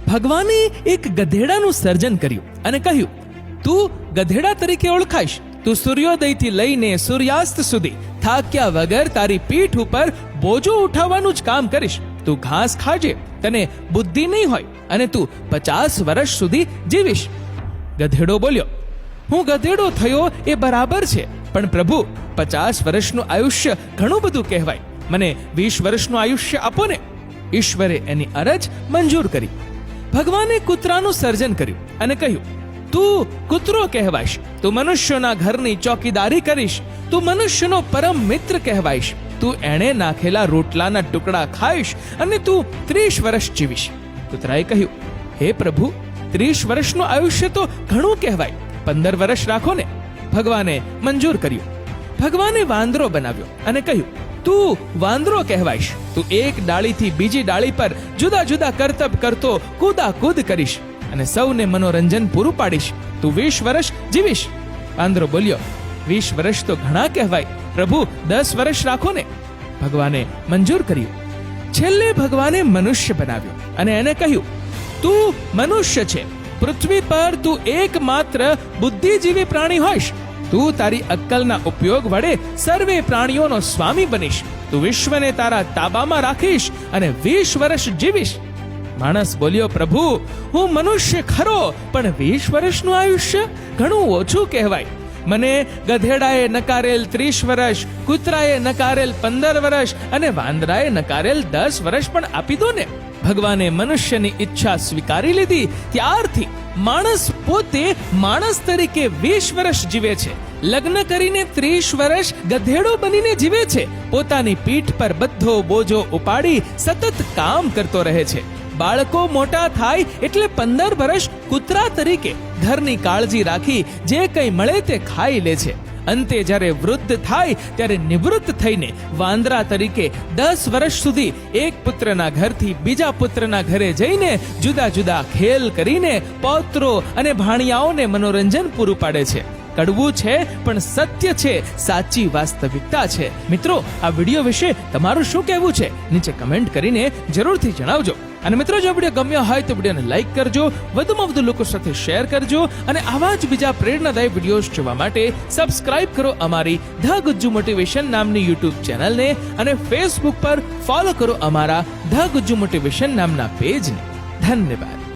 ભગવાને એક ગધેડાનું સર્જન કર્યું અને કહ્યું, તું ગધેડા તરીકે ઓળખાઈશ. તું સૂર્યોદયથી લઈને સૂર્યાસ્ત સુધી થાક્યા વગર તારી પીઠ ઉપર બોજો ઉઠાવવાનું જ કામ કરીશ. તું ઘાસ ખાજે, તને બુદ્ધિ નહીં હોય અને તું 50 વર્ષ સુધી જીવીશ. ગધેડો બોલ્યો, હું ગધેડો થયો એ બરાબર છે, પણ પ્રભુ 50 વર્ષનું આયુષ્ય ઘણું બધું કહેવાય. મને 20 વર્ષનું આયુષ્ય આપો ને. ઈશ્વરે એની અરજ મંજૂર કરી. ભગવાને કૂતરાનું સર્જન કર્યું અને કહ્યું, તું કૂતરો કહેવાઈશ. તું મનુષ્યોના ઘરની ચોકીદારી કરીશ. તું મનુષ્યનો પરમ મિત્ર કહેવાઈશ. તું એણે નાખેલા રોટલાના ટુકડા ખાઈશ અને તું 30 વર્ષ જીવીશ. કૂતરાએ કહ્યું, હે પ્રભુ, 30 વર્ષનું આયુષ્ય તો ઘણું કહેવાય. 15 વર્ષ રાખો ને. ભગવાને મંજૂર કર્યું. ભગવાને વાંદરો બનાવ્યો અને કહ્યું, તું વાંદરો કહેવાઈશ. તું એક ડાળીથી બીજી ડાળી પર જુદા જુદા કરતબ કરતો કૂદાકૂદ કરીશ અને સૌને મનોરંજન પૂરું પાડીશ. તું 20 વર્ષ જીવીશ. વાંદરો બોલ્યો, 20 વર્ષ તો ઘણા કહેવાય. પ્રભુ, 10 વર્ષ રાખો ને. ભગવાને મંજૂર કર્યું. છેલ્લે ભગવાને મનુષ્ય બનાવ્યો અને એને કહ્યું, તું મનુષ્ય છે. પૃથ્વી પર તું એકમાત્ર બુદ્ધિજીવી પ્રાણી હોઈશ. તું તારી અક્કલના ઉપયોગ વડે સર્વે પ્રાણીઓનો સ્વામી બનીશ. તું વિશ્વને તારા તાબામાં રાખીશ અને 20 વર્ષ જીવીશ. માણસ બોલ્યો, પ્રભુ, હું મનુષ્ય ખરો, પણ 20 વર્ષનું આયુષ્ય ઘણું ઓછું કહેવાય. મને ગધેડાએ નકારેલ 30 વર્ષ, કૂતરાએ નકારેલ 15 વર્ષ અને વાંદરાએ નકારેલ 10 વર્ષ પણ આપી દો ને. ભગવાને મનુષ્યની ઈચ્છા સ્વીકારી લીધી. ત્યારથી માણસ પોતે માણસ તરીકે 20 વર્ષ જીવે છે. લગ્ન કરીને 30 વર્ષ ગધેડો બનીને જીવે છે. પોતાની પીઠ પર બધો બોજો ઉપાડી સતત કામ કરતો રહે છે. બાળકો મોટા થાય એટલે 15 વર્ષ કૂતરા તરીકે ઘરની કાળજી રાખી જે કંઈ મળે તે ખાઈ લે છે. અંતે જ્યારે વૃદ્ધ થાય ત્યારે નિવૃત્ત થઈને વાંદરા તરીકે 10 વર્ષ સુધી એક પુત્રના ઘરથી બીજા પુત્રના ઘરે જઈને જુદા જુદા ખેલ કરીને પૌત્રો અને ભાણિયાઓને મનોરંજન પૂરું પાડે છે. કડવું છે પણ સત્ય છે, સાચી વાસ્તવિકતા છે. મિત્રો, આ વિડીયો વિશે તમારું શું કહેવું છે? નીચે કમેન્ટ કરીને જરૂરથી જણાવજો. અને મિત્રો, જો વિડીયો ગમ્યો હોય તો વિડીયોને લાઈક કરજો, વધુમાં વધુ લોકો સાથે શેર કરજો અને આવા જ બીજા પ્રેરણાદાયી વિડીયોઝ જોવા માટે સબસ્ક્રાઇબ કરો અમારી ધ ગુજ્જુ મોટિવેશન નામની યુટ્યુબ ચેનલને અને ફેસબુક પર ફોલો કરો અમારા ધ ગુજ્જુ મોટિવેશન નામના પેજને. ધન્યવાદ.